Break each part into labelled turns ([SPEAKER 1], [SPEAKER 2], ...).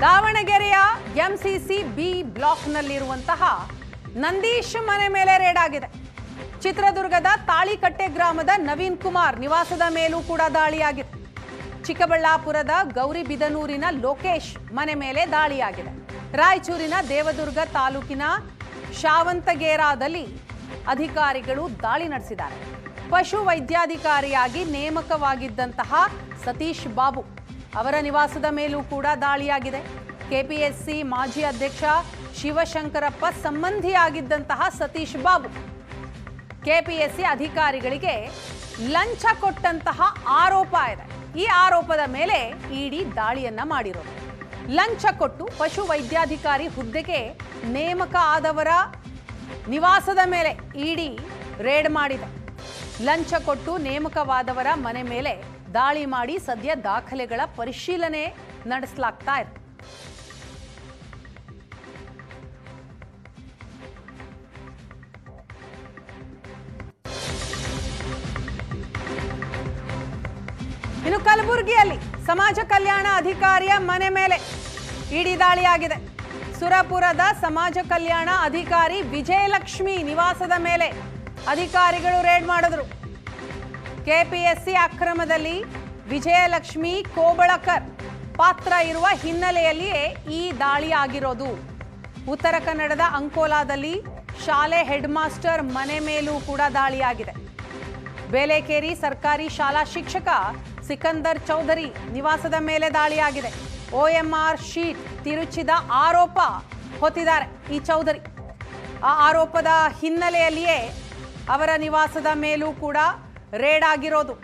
[SPEAKER 1] ದಾವಣಗೆರೆಯ MCC B ಬ್ಲಾಕ್ನಲ್ಲಿರುವಂತಹ Nandish ಮನೆ ಮೇಲೆ ರೇಡ್ ಆಗಿದೆ. ಚಿತ್ರದುರ್ಗದ ತಾಳಿಕಟ್ಟೆ ಗ್ರಾಮದ ನವೀನ್ ಕುಮಾರ್ ನಿವಾಸದ ಮೇಲೂ ಕೂಡ ದಾಳಿಯಾಗಿದೆ. ಚಿಕ್ಕಬಳ್ಳಾಪುರದ ಗೌರಿಬಿದನೂರಿನ ಲೋಕೇಶ್ ಮನೆ ಮೇಲೆ ದಾಳಿಯಾಗಿದೆ. ರಾಯಚೂರಿನ ದೇವದುರ್ಗ ತಾಲೂಕಿನ ಶಾವಂತಗೇರಾದಲ್ಲಿ ಅಧಿಕಾರಿಗಳು ದಾಳಿ ನಡೆಸಿದ್ದಾರೆ. ಪಶು ವೈದ್ಯಾಧಿಕಾರಿಯಾಗಿ ನೇಮಕವಾಗಿದ್ದಂತಹ ಸತೀಶ್ ಬಾಬು ಅವರ ನಿವಾಸದ ಮೇಲೂ ಕೂಡ ದಾಳಿಯಾಗಿದೆ. ಕೆಪಿಎಸ್ಸಿ ಮಾಜಿ ಅಧ್ಯಕ್ಷ ಶಿವಶಂಕರಪ್ಪ ಸಂಬಂಧಿಯಾಗಿದ್ದಂತಹ ಸತೀಶ್ ಬಾಬು ಕೆಪಿಎಸ್ಸಿ ಅಧಿಕಾರಿಗಳಿಗೆ ಲಂಚ ಕೊಟ್ಟಂತಹ ಆರೋಪ ಇದೆ. ಈ ಆರೋಪದ ಮೇಲೆ ಇಡಿ ದಾಳಿಯನ್ನ ಮಾಡಿರೋದು. ಲಂಚ ಕೊಟ್ಟು ಪಶು ವೈದ್ಯಾಧಿಕಾರಿ ಹುದ್ದೆಗೆ ನೇಮಕ ಆದವರ ನಿವಾಸದ ಮೇಲೆ ಇಡಿ ರೇಡ್ ಮಾಡಿದೆ. ಲಂಚ ಕೊಟ್ಟು ನೇಮಕವಾದವರ ಮನೆ ಮೇಲೆ ದಾಳಿ ಮಾಡಿ ಸದ್ಯ ದಾಖಲೆಗಳ ಪರಿಶೀಲನೆ ನಡೆಸಲಾಗ್ತಾ ಇದೆ. ಇನ್ನು ಕಲಬುರಗಿಯಲ್ಲಿ ಸಮಾಜ ಕಲ್ಯಾಣ ಅಧಿಕಾರಿಯ ಮನೆ ಮೇಲೆ ಇಡಿ ದಾಳಿಯಾಗಿದೆ. ಸುರಪುರದ ಸಮಾಜ ಕಲ್ಯಾಣ ಅಧಿಕಾರಿ ವಿಜಯಲಕ್ಷ್ಮಿ ನಿವಾಸದ ಮೇಲೆ ಅಧಿಕಾರಿಗಳು ರೇಡ್ ಮಾಡಿದ್ರು. ಕೆಪಿಎಸ್ಸಿ ಅಕ್ರಮದಲ್ಲಿ ವಿಜಯಲಕ್ಷ್ಮಿ ಕೋಬಳಕರ್ ಪಾತ್ರ ಇರುವ ಹಿನ್ನೆಲೆಯಲ್ಲಿಯೇ ಈ ದಾಳಿ ಆಗಿರೋದು. ಉತ್ತರ ಕನ್ನಡದ ಅಂಕೋಲಾದಲ್ಲಿ ಶಾಲೆ ಹೆಡ್ ಮಾಸ್ಟರ್ ಮನೆ ಮೇಲೂ ಕೂಡ ದಾಳಿಯಾಗಿದೆ. ಬೇಲೇಕೇರಿ ಸರ್ಕಾರಿ ಶಾಲಾ ಶಿಕ್ಷಕ ಸಿಕಂದರ್ ಚೌಧರಿ ನಿವಾಸದ ಮೇಲೆ ದಾಳಿಯಾಗಿದೆ. OMR ಶೀಟ್ ತಿರುಚಿದ ಆರೋಪ ಹೊತ್ತಿದ್ದಾರೆ ಈ ಚೌಧರಿ. ಆ ಆರೋಪದ ಹಿನ್ನೆಲೆಯಲ್ಲಿಯೇ ಅವರ ನಿವಾಸದ ಮೇಲೂ ಕೂಡ ರೇಡ್ ಆಗಿರೋದು.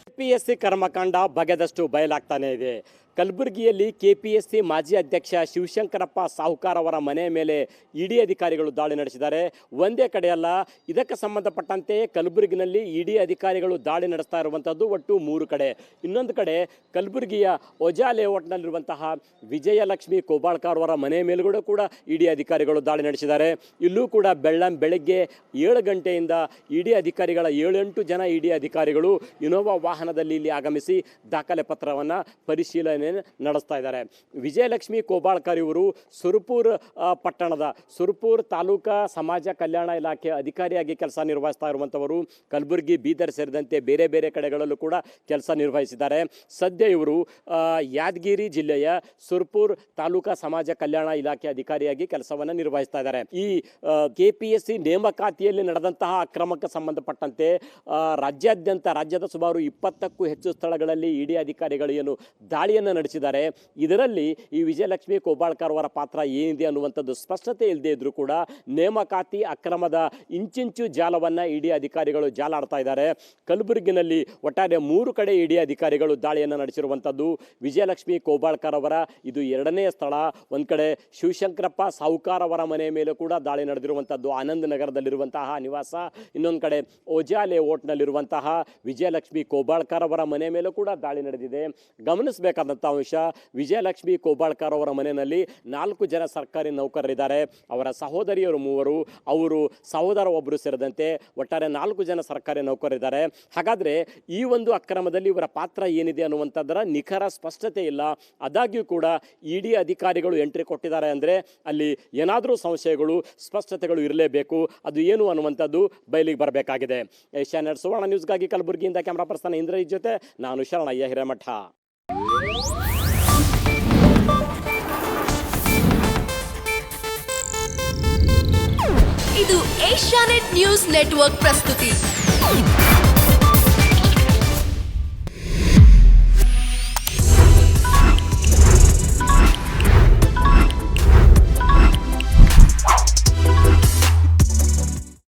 [SPEAKER 2] ಕೆಪಿಎಸ್ಸಿ ಕರ್ಮಕಾಂಡ ಬಗೆದಷ್ಟು ಬಯಲಾಗ್ತಾನೆ ಇದೆ. ಕಲಬುರಗಿಯಲ್ಲಿ ಕೆಪಿಎಸ್ಸಿ ಮಾಜಿ ಅಧ್ಯಕ್ಷ ಶಿವಶಂಕರಪ್ಪ ಸಾಹುಕಾರ್ ಅವರ ಮನೆ ಮೇಲೆ ಇಡಿ ಅಧಿಕಾರಿಗಳು ದಾಳಿ ನಡೆಸಿದ್ದಾರೆ. ಒಂದೇ ಕಡೆಯಲ್ಲ, ಇದಕ್ಕೆ ಸಂಬಂಧಪಟ್ಟಂತೆ ಕಲಬುರಗಿನಲ್ಲಿ ಇಡಿ ಅಧಿಕಾರಿಗಳು ದಾಳಿ ನಡೆಸ್ತಾ ಇರುವಂಥದ್ದು ಒಟ್ಟು 3 ಕಡೆ. ಇನ್ನೊಂದು ಕಡೆ ಕಲಬುರಗಿಯ ಓಜಾ ಲೇಔಟ್ನಲ್ಲಿರುವಂತಹ ವಿಜಯಲಕ್ಷ್ಮಿ ಕೋಬಾಳ್ಕರ್ ಅವರ ಮನೆ ಮೇಲೂ ಕೂಡ ಇಡಿ ಅಧಿಕಾರಿಗಳು ದಾಳಿ ನಡೆಸಿದ್ದಾರೆ. ಇಲ್ಲೂ ಕೂಡ ಬೆಳಗ್ಗೆ 7 ಗಂಟೆಯಿಂದ ಇಡಿ ಅಧಿಕಾರಿಗಳ 7-8 ಜನ ಇಡಿ ಅಧಿಕಾರಿಗಳು ಇನೋವಾ ವಾಹನದಲ್ಲಿ ಇಲ್ಲಿ ಆಗಮಿಸಿ ದಾಖಲೆ ಪತ್ರವನ್ನು ಪರಿಶೀಲನೆ ನಡೆಸ್ತಾ ಇದ್ದಾರೆ. ವಿಜಯಲಕ್ಷ್ಮಿ ಕೋಬಾಳ್ಕರ್ ಇವರು ಸುರಪುರ ಪಟ್ಟಣದ ಸುರಪುರ ತಾಲೂಕಾ ಸಮಾಜ ಕಲ್ಯಾಣ ಇಲಾಖೆ ಅಧಿಕಾರಿಯಾಗಿ ಕೆಲಸ ನಿರ್ವಹಿಸ್ತಾ ಇರುವಂಥವರು. ಕಲಬುರಗಿ, ಬೀದರ್ ಸೇರಿದಂತೆ ಬೇರೆ ಬೇರೆ ಕಡೆಗಳಲ್ಲೂ ಕೂಡ ಕೆಲಸ ನಿರ್ವಹಿಸಿದ್ದಾರೆ. ಸದ್ಯ ಇವರು ಯಾದಗಿರಿ ಜಿಲ್ಲೆಯ ಸುರಪುರ ತಾಲೂಕಾ ಸಮಾಜ ಕಲ್ಯಾಣ ಇಲಾಖೆ ಅಧಿಕಾರಿಯಾಗಿ ಕೆಲಸವನ್ನು ನಿರ್ವಹಿಸ್ತಾ ಇದ್ದಾರೆ. ಈ ಕೆಪಿಎಸ್ಸಿ ನೇಮಕಾತಿಯಲ್ಲಿ ನಡೆದಂತಹ ಅಕ್ರಮಕ್ಕೆ ಸಂಬಂಧಪಟ್ಟಂತೆ ರಾಜ್ಯದ ಸುಮಾರು 20ಕ್ಕೂ ಹೆಚ್ಚು ಸ್ಥಳಗಳಲ್ಲಿ ಇಡಿ ಅಧಿಕಾರಿಗಳು ಏನು ದಾಳಿಯನ್ನು ನಡೆಸಿದ್ದಾರೆ. ಇದರಲ್ಲಿ ಈ ವಿಜಯಲಕ್ಷ್ಮಿ ಕೋಬಾಳ್ಕರ್ ಅವರ ಪಾತ್ರ ಏನಿದೆ ಅನ್ನುವಂಥದ್ದು ಸ್ಪಷ್ಟತೆ ಇಲ್ಲದೆ ಇದ್ರೂ ಕೂಡ ನೇಮಕಾತಿ ಅಕ್ರಮದ ಇಂಚಿಂಚು ಜಾಲವನ್ನು ಇಡಿ ಅಧಿಕಾರಿಗಳು ಜಾಲಾಡ್ತಾ ಇದ್ದಾರೆ. ಕಲಬುರಗಿನಲ್ಲಿ ಒಟ್ಟಾರೆ 3 ಕಡೆ ಇಡಿ ಅಧಿಕಾರಿಗಳು ದಾಳಿಯನ್ನು ನಡೆಸಿರುವಂಥದ್ದು. ವಿಜಯಲಕ್ಷ್ಮಿ ಕೋಬಾಳ್ಕರ್ ಅವರ ಇದು 2ನೇ ಸ್ಥಳ. ಒಂದು ಕಡೆ ಶಿವಶಂಕರಪ್ಪ ಸಾಹುಕಾರ್ ಅವರ ಮನೆ ಮೇಲೆ ಕೂಡ ದಾಳಿ ನಡೆದಿರುವಂಥದ್ದು, ಆನಂದ್ ನಗರದಲ್ಲಿರುವಂತಹ ನಿವಾಸ. ಇನ್ನೊಂದು ಕಡೆ ಓಜಾ ಲೇಔಟ್ನಲ್ಲಿರುವಂತಹ ವಿಜಯಲಕ್ಷ್ಮಿ ಕೋಬಾಳ್ಕರ್ ಅವರ ಮನೆ ಮೇಲೂ ಕೂಡ ದಾಳಿ ನಡೆದಿದೆ. ಗಮನಿಸಬೇಕಾದಂಥ ಅಂಶ, ವಿಜಯಲಕ್ಷ್ಮಿ ಕೋಬಾಳ್ಕರ್ ಅವರ ಮನೆಯಲ್ಲಿ 4 ಜನ ಸರ್ಕಾರಿ ನೌಕರರಿದ್ದಾರೆ. ಅವರ ಸಹೋದರಿಯರು 3, ಅವರು ಸಹೋದರ ಒಬ್ಬರು ಸೇರಿದಂತೆ ಒಟ್ಟಾರೆ 4 ಜನ ಸರ್ಕಾರಿ ನೌಕರರಿದ್ದಾರೆ. ಹಾಗಾದರೆ ಈ ಒಂದು ಅಕ್ರಮದಲ್ಲಿ ಇವರ ಪಾತ್ರ ಏನಿದೆ ಅನ್ನುವಂಥದ್ದರ ನಿಖರ ಸ್ಪಷ್ಟತೆ ಇಲ್ಲ. ಆದಾಗ್ಯೂ ಕೂಡ ಇಡಿ ಅಧಿಕಾರಿಗಳು ಎಂಟ್ರಿ ಕೊಟ್ಟಿದ್ದಾರೆ ಅಂದರೆ ಅಲ್ಲಿ ಏನಾದರೂ ಸಂಶಯಗಳು, ಸ್ಪಷ್ಟತೆಗಳು ಇರಲೇಬೇಕು. ಅದು ಏನು ಅನ್ನುವಂಥದ್ದು ಬಯಲಿಗೆ ಬರಬೇಕಾಗಿದೆ. ಏಷ್ಯಾನೆಟ್ ಸುವರ್ಣ ನ್ಯೂಸ್ಗಾಗಿ ಕಲಬುರಗಿಯಿಂದ ಕ್ಯಾಮ್ರಾ ಪರ್ಸನ್ ಇಂದ್ರಜಿತ್ ಜೊತೆ ನಾನು ಶರಣಯ್ಯ ಹಿರೇಮಠ.
[SPEAKER 3] ಇದು ಏಷ್ಯಾನೆಟ್ ನ್ಯೂಸ್ ನೆಟ್ವರ್ಕ್ ಪ್ರಸ್ತುತಿ.